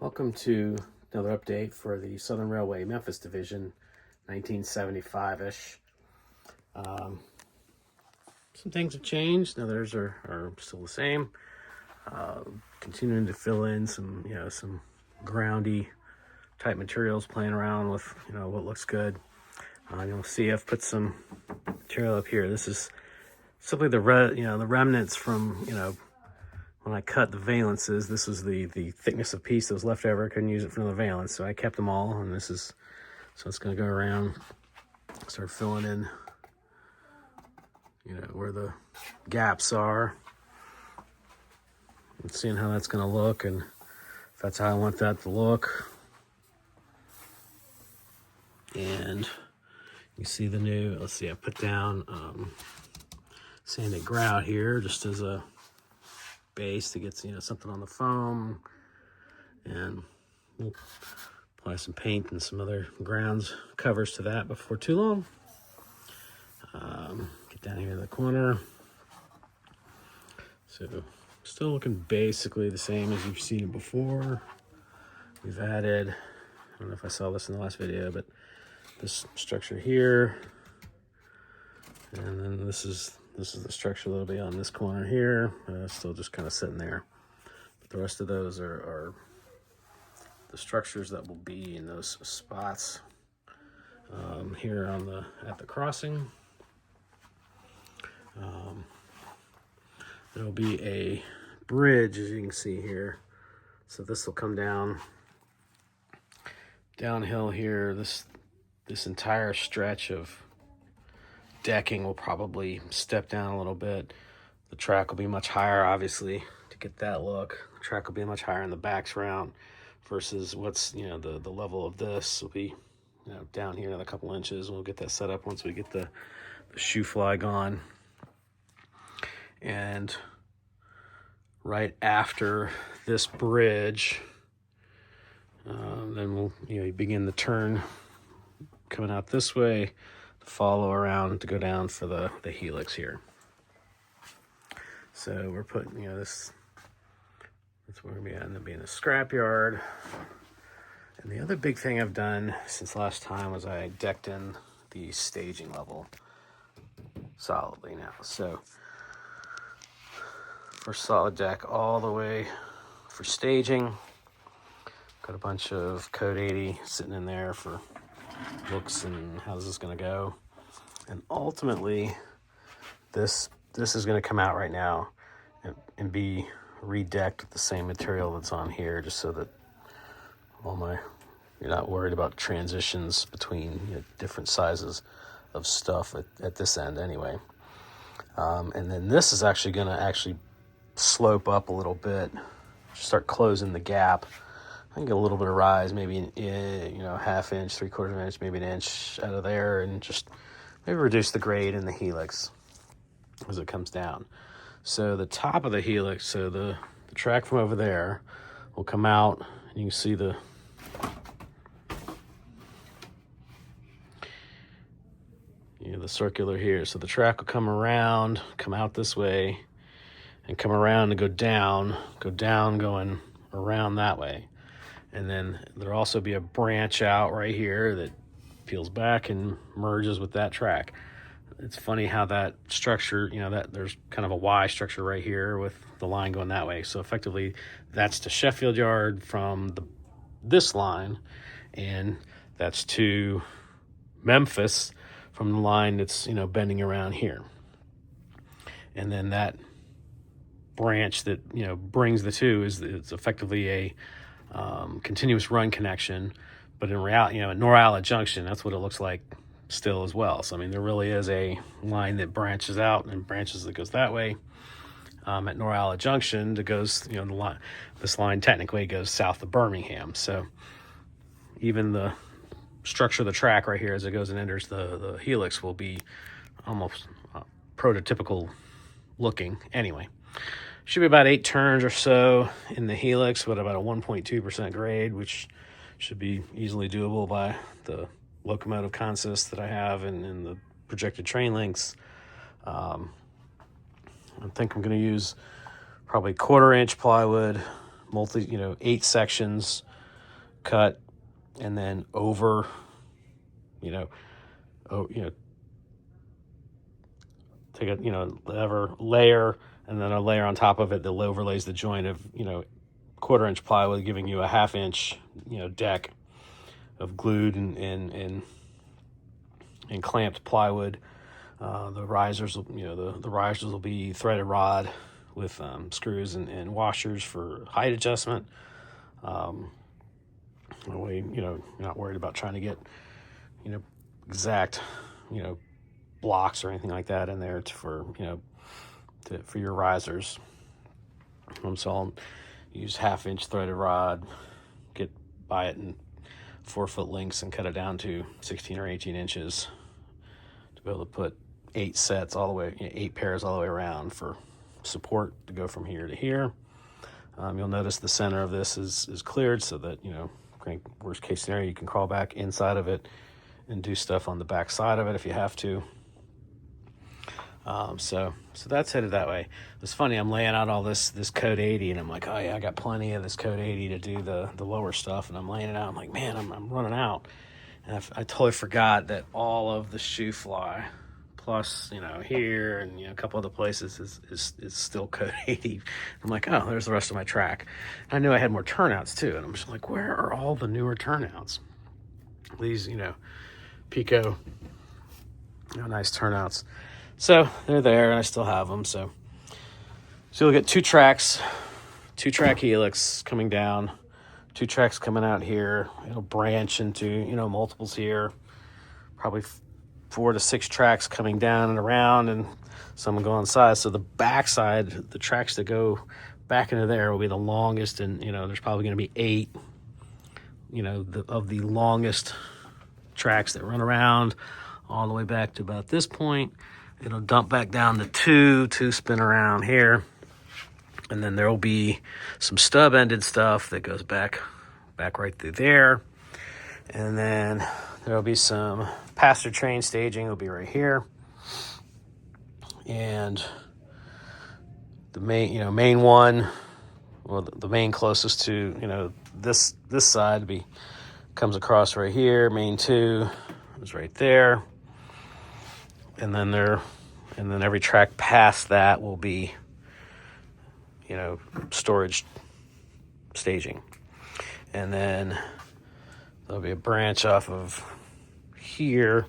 Welcome to another update for the Southern Railway Memphis Division, 1975-ish. Some things have changed, others are still the same. Continuing to fill in some groundy type materials, playing around with what looks good. You'll see I've put some material up here. This is simply the remnants from when I cut the valences. This was the thickness of piece that was left over. I couldn't use it for another valence, so I kept them all. And this is, so it's going to go around, start filling in, where the gaps are, and seeing how that's going to look, and if that's how I want that to look. And you see the new, let's see, I put down sanded grout here just as a base to get something on the foam, and we'll apply some paint and some other grounds covers to that before too long. Get down here in the corner. So still looking basically the same as you've seen it before. We've added, I don't know if I saw this in the last video, but this structure here, and then this is the structure that'll be on this corner here. Still just kind of sitting there. But the rest of those are the structures that will be in those spots here on at the crossing. There'll be a bridge, as you can see here. So this will come downhill here. This entire stretch of decking will probably step down a little bit. The track will be much higher, obviously, to get that look. The track will be much higher in the backs round versus what's, the level of this will be, down here another couple inches. We'll get that set up once we get the shoe flag on. And right after this bridge, then we'll begin the turn coming out this way, follow around to go down for the helix here. So we're putting, that's where we end up being a scrapyard. And the other big thing I've done since last time was I decked in the staging level solidly now. So for solid deck all the way for staging, got a bunch of Code 80 sitting in there for looks and how's this going to go. And ultimately this is going to come out right now and be redecked with the same material that's on here, just so that you're not worried about transitions between different sizes of stuff at this end anyway. And then this is actually going to slope up a little bit, start closing the gap. I can get a little bit of rise, maybe half inch, 3/4 inch, maybe an inch out of there, and just maybe reduce the grade in the helix as it comes down. So the top of the helix, so the track from over there will come out, and you can see the circular here. So the track will come around, come out this way, and come around and go down, going around that way. And then there'll also be a branch out right here that peels back and merges with that track. It's funny how that structure, that there's kind of a Y structure right here with the line going that way. So effectively, that's to Sheffield Yard from this line, and that's to Memphis from the line that's bending around here. And then that branch that brings the two it's effectively a continuous run connection, but in reality, at Norala Junction, that's what it looks like still as well. So I mean, there really is a line that branches out and branches that goes that way. At Norala Junction, that goes, this line technically goes south of Birmingham. So even the structure of the track right here as it goes and enters the helix will be almost prototypical looking. Anyway, should be about 8 turns or so in the helix with about a 1.2% grade, which should be easily doable by the locomotive consist that I have and the projected train lengths. I think I'm going to use probably 1/4 inch plywood, 8 sections cut, and then over, take a, whatever layer, and then a layer on top of it that overlays the joint of, 1/4-inch plywood, giving you a 1/2-inch, deck of glued and clamped plywood. The risers, the risers will be threaded rod with screws and washers for height adjustment. You're not worried about trying to get, exact, blocks or anything like that in there for your risers. So I'll use 1/2-inch threaded rod, buy it in 4-foot lengths and cut it down to 16 or 18 inches to be able to put 8 sets all the way, 8 pairs all the way around for support to go from here to here. You'll notice the center of this is cleared so that, worst case scenario, you can crawl back inside of it and do stuff on the back side of it if you have to. So that's headed that way. It's funny, I'm laying out all this code 80, and I'm like, oh yeah, I got plenty of this code 80 to do the lower stuff, and I'm laying it out. I'm like, man, I'm running out. And I totally forgot that all of the shoe fly, plus, here and, a couple other places is still code 80. I'm like, oh, there's the rest of my track. And I knew I had more turnouts too. And I'm just like, where are all the newer turnouts? These, Pico, nice turnouts. So they're there, and I still have them. So you'll get 2 tracks, 2-track helix coming down, 2 tracks coming out here. It'll branch into, multiples here, probably 4 to 6 tracks coming down and around, and some will go on side. So the back side, the tracks that go back into there will be the longest, and there's probably going to be 8 of the longest tracks that run around all the way back to about this point. It'll dump back down to 2 spin around here, and then there will be some stub-ended stuff that goes back right through there, and then there'll be some passenger train staging will be right here, and the main one, well, the main closest to this side comes across right here. Main 2 is right there, and then every track past that will be storage staging, and then there'll be a branch off of here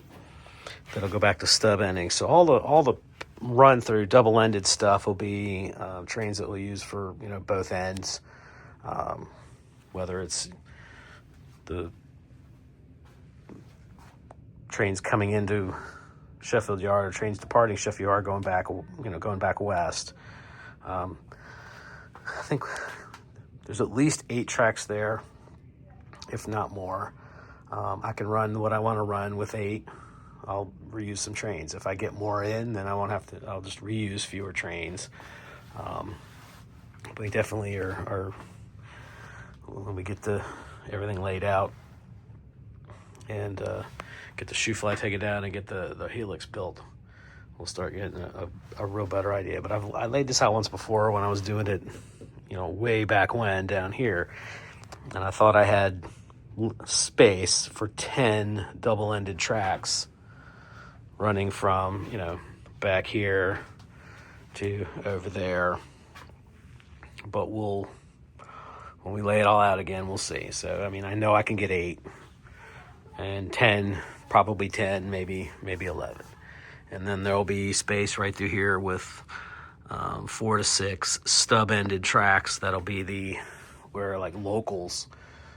that'll go back to stub ending. So all the run through double-ended stuff will be trains that we'll use for both ends, whether it's the trains coming into Sheffield Yard or trains departing Sheffield Yard going back west. I think there's at least 8 tracks there, if not more. I can run what I want to run with 8. I'll reuse some trains. If I get more in, then I'll just reuse fewer trains. We definitely are when we get everything laid out and get the shoe fly taken down and get the helix built, we'll start getting a real better idea. But I laid this out once before when I was doing it, way back when down here, and I thought I had space for 10 double-ended tracks running from back here to over there. But when we lay it all out again, we'll see. So I know I can get 8 and 10, probably 10, maybe 11, and then there'll be space right through here with 4 to 6 stub-ended tracks. That'll be where like locals,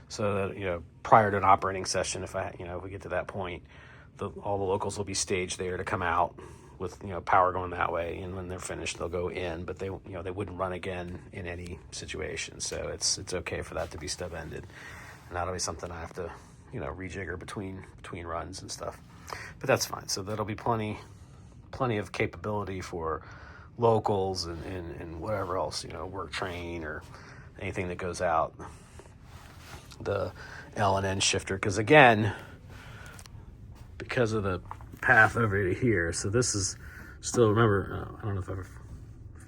so that prior to an operating session, if we get to that point, all the locals will be staged there to come out with power going that way, and when they're finished they'll go in, but they wouldn't run again in any situation. So it's okay for that to be stub-ended, and that'll be something I have to rejigger between runs and stuff, but that's fine. So that'll be plenty of capability for locals and whatever else, work train or anything that goes out the L and N shifter, because of the path over to here. So this is still, remember, I don't know if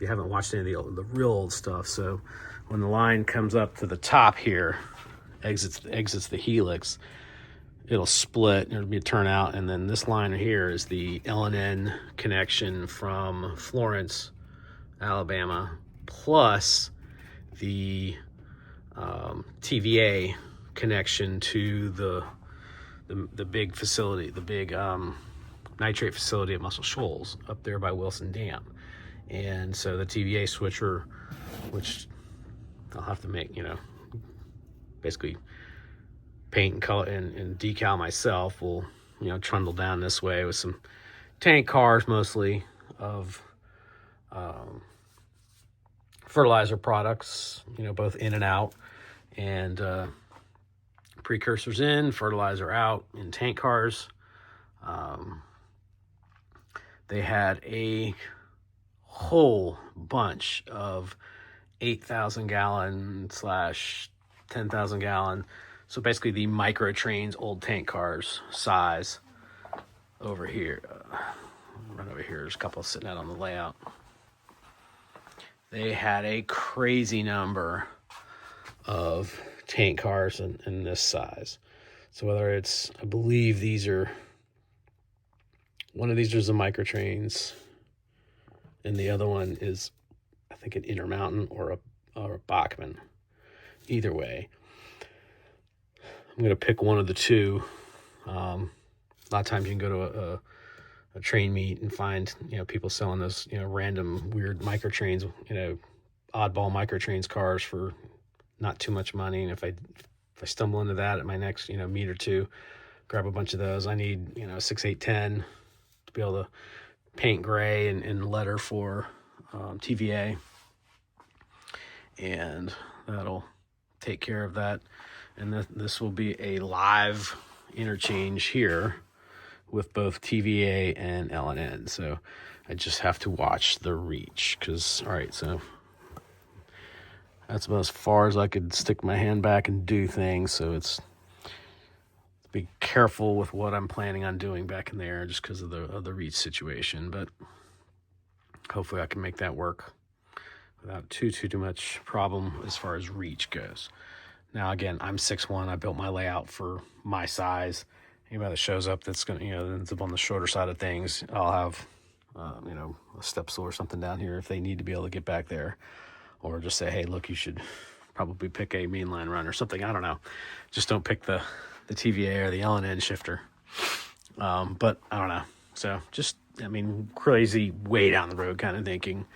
you haven't watched any of the real old stuff. So when the line comes up to the top here exits the helix, it'll split, and it'll be a turnout, and then this line here is the L&N connection from Florence, Alabama, plus the TVA connection to the big facility, the big nitrate facility at Muscle Shoals up there by Wilson Dam. And so the TVA switcher, which I'll have to make, basically paint and color and decal myself, will, trundle down this way with some tank cars, mostly of fertilizer products, both in and out, and precursors in, fertilizer out in tank cars. They had a whole bunch of 8,000 gallon / 10,000 gallon. So basically the micro trains, old tank cars size over here. Right over here, there's a couple sitting out on the layout. They had a crazy number of tank cars in this size. So whether it's, I believe one of these is a micro trains, and the other one is, I think, an Intermountain or a Bachmann. Either way, I'm going to pick one of the two. A lot of times you can go to a train meet and find, people selling those, random weird micro trains, oddball micro trains cars for not too much money. And if I stumble into that at my next, meet or two, grab a bunch of those. I need, 6810 to be able to paint gray and letter for TVA. And that'll take care of that. And this will be a live interchange here with both TVA and L&N. So I just have to watch the reach, because, all right, so that's about as far as I could stick my hand back and do things. So it's be careful with what I'm planning on doing back in there, just because of the reach situation. But hopefully I can make that work without too much problem as far as reach goes. Now, again, I'm 6'1". I built my layout for my size. Anybody that shows up that's going to, ends up on the shorter side of things, I'll have, a step stool or something down here if they need to be able to get back there. Or just say, hey, look, you should probably pick a mainline run or something. I don't know. Just don't pick the TVA or the L&N shifter. But I don't know. So just, crazy way down the road kind of thinking.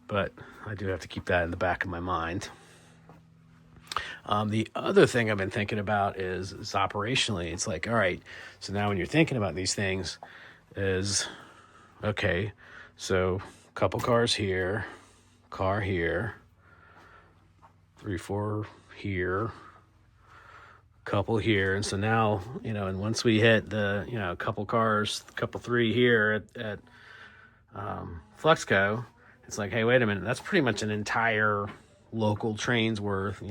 But I do have to keep that in the back of my mind. The other thing I've been thinking about is operationally. It's like, all right, so now when you're thinking about these things is, okay, so a couple cars here, car here, 3, 4 here, couple here. And so now, and once we hit the, a couple cars, couple 3 here at Fluxco, it's like, hey, wait a minute, that's pretty much an entire local train's worth,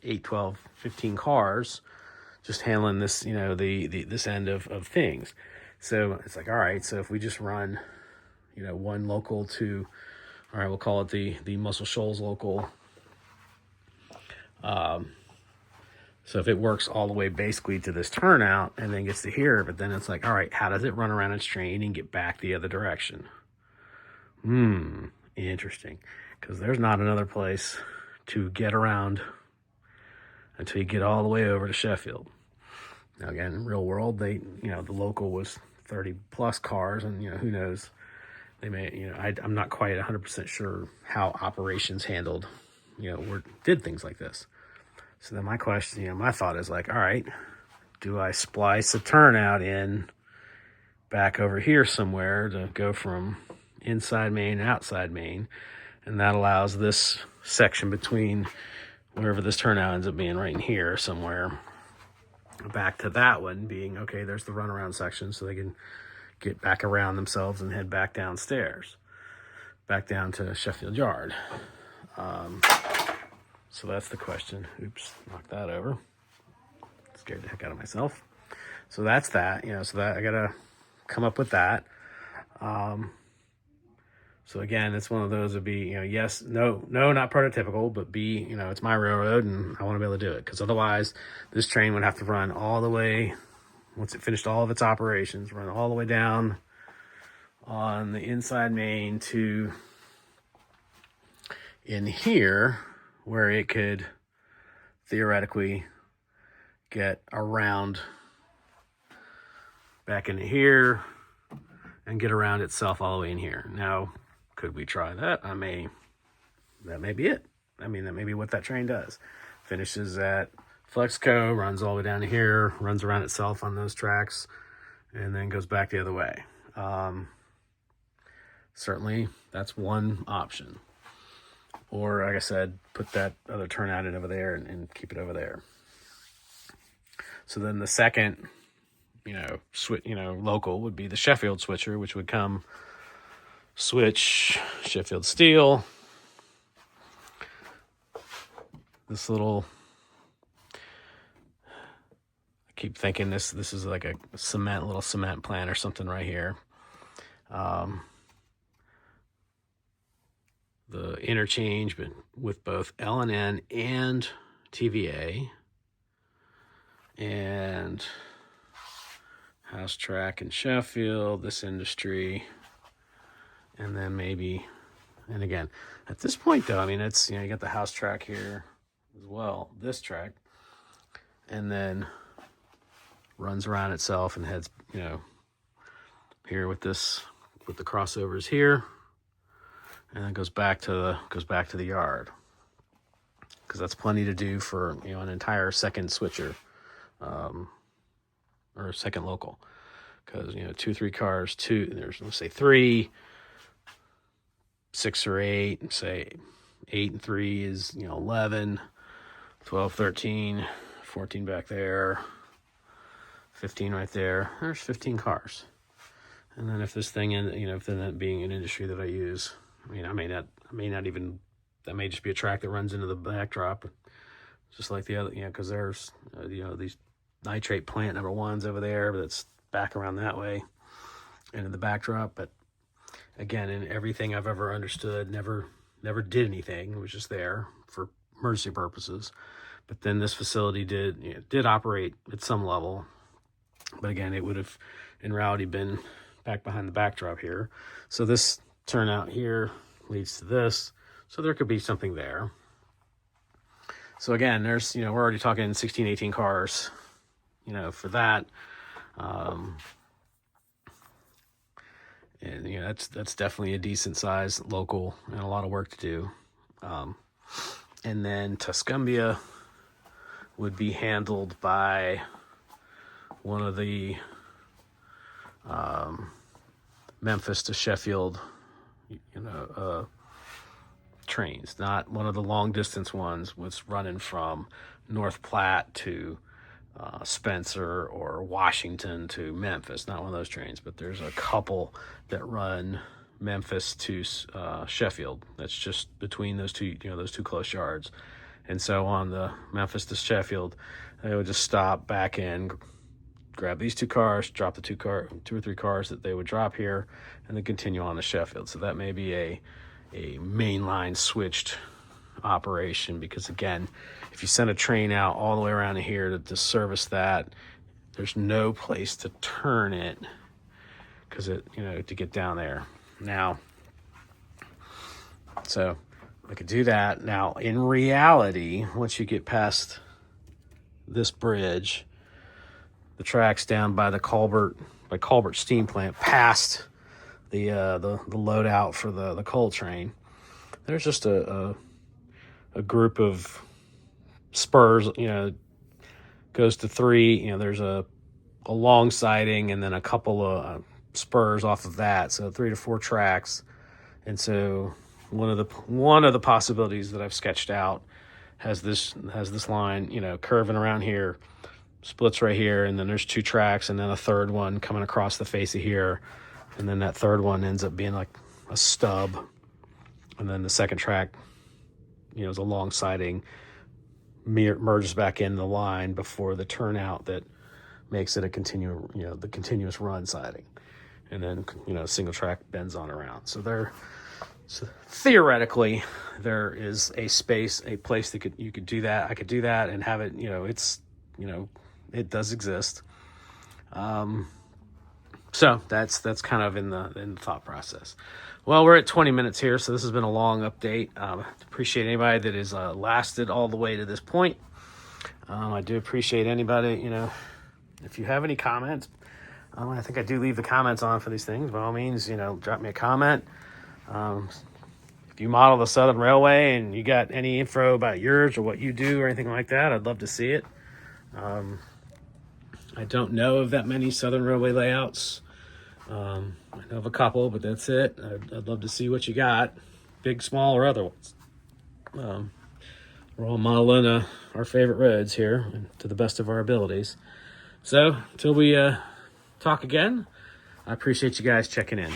8, 12, 15 cars just handling this, this end of things. So it's like, all right, so if we just run, one local to, all right, we'll call it the Muscle Shoals local. So if it works all the way basically to this turnout and then gets to here, but then it's like, all right, how does it run around its train and get back the other direction? Interesting. Because there's not another place to get around until you get all the way over to Sheffield. Now, again, in real world, the local was 30 plus cars, and, who knows, they may, I'm not quite 100% sure how operations handled, or did things like this. So then my question, my thought is like, all right, do I splice a turnout in back over here somewhere to go from inside main and outside main? And that allows this section between wherever this turnout ends up being, right in here somewhere, back to that one being, okay, there's the runaround section, so they can get back around themselves and head back downstairs, back down to Sheffield Yard. So that's the question. Oops, knocked that over. Scared the heck out of myself. So that's that, so that I got to come up with that. So again, it's one of those would be, yes, no, not prototypical, but B, it's my railroad and I want to be able to do it. Because otherwise, this train would have to run all the way, once it finished all of its operations, run all the way down on the inside main to in here, where it could theoretically get around back into here and get around itself all the way in here. Now, could we try that? That may be it. That may be what that train does. Finishes at Flexco, runs all the way down to here, runs around itself on those tracks, and then goes back the other way. Certainly, that's one option. Or, like I said, put that other turnout in over there and keep it over there. So then the second, local would be the Sheffield switcher, which would come switch Sheffield steel. This little, I keep thinking this is like a little cement plant or something right here. The interchange but with both L&N and TVA and house track in Sheffield, this industry, and then maybe, and again, at this point though, it's, you got the house track here as well, this track, and then runs around itself and heads, here with the crossovers here, and then goes back to the yard, because that's plenty to do for an entire second switcher, or second local, because 2-3 cars, there's, let's say 3, 6 or 8, say 8 and 3 is 11, 12, 13, 14 back there, 15 right there. There's 15 cars. And then if this thing, if then that being an industry that I use, I may not even, that may just be a track that runs into the backdrop, just like the other, because there's, these nitrate plant number 1's over there, but it's back around that way into the backdrop. But again, in everything I've ever understood, never did anything. It was just there for emergency purposes. But then this facility did operate at some level. But again, it would have in reality been back behind the backdrop here. So this turnout here leads to this. So there could be something there. So again, there's, we're already talking 16, 18 cars, for that. And, that's definitely a decent size local and a lot of work to do. And then Tuscumbia would be handled by one of the Memphis to Sheffield, trains, not one of the long distance ones was running from North Platte to Spencer or Washington to Memphis, not one of those trains, but there's a couple that run Memphis to Sheffield. That's just between those two, those two close yards. And so on the Memphis to Sheffield, they would just stop back in, grab these 2 cars, drop the 2 or 3 cars that they would drop here, and then continue on to Sheffield. So that may be a mainline switched operation, because again, if you send a train out all the way around here to service that, there's no place to turn it, because to get down there. Now, so I could do that. Now, in reality, once you get past this bridge, the tracks down by Colbert Steam Plant, past the loadout for the coal train, there's just a group of spurs, goes to 3, there's a long siding and then a couple of spurs off of that, so 3 to 4 tracks. And so one of the possibilities that I've sketched out has this line, curving around here, splits right here, and then there's 2 tracks, and then a third one coming across the face of here, and then that third one ends up being like a stub, and then the second track, is a long siding, merges back in the line before the turnout that makes it a the continuous run siding, and then single track bends on around. So So theoretically, there is a place that you could do that. I could do that and have it, it does exist. So that's kind of in the thought process. Well, we're at 20 minutes here, so this has been a long update. Appreciate anybody that has lasted all the way to this point. I do appreciate anybody, if you have any comments. I think I do leave the comments on for these things. By all means, drop me a comment. If you model the Southern Railway and you got any info about yours or what you do or anything like that, I'd love to see it. I don't know of that many Southern Railway layouts. I know of a couple, but that's it. I'd love to see what you got, big, small, or other ones. We're all modeling our favorite roads here to the best of our abilities. So, until we talk again, I appreciate you guys checking in.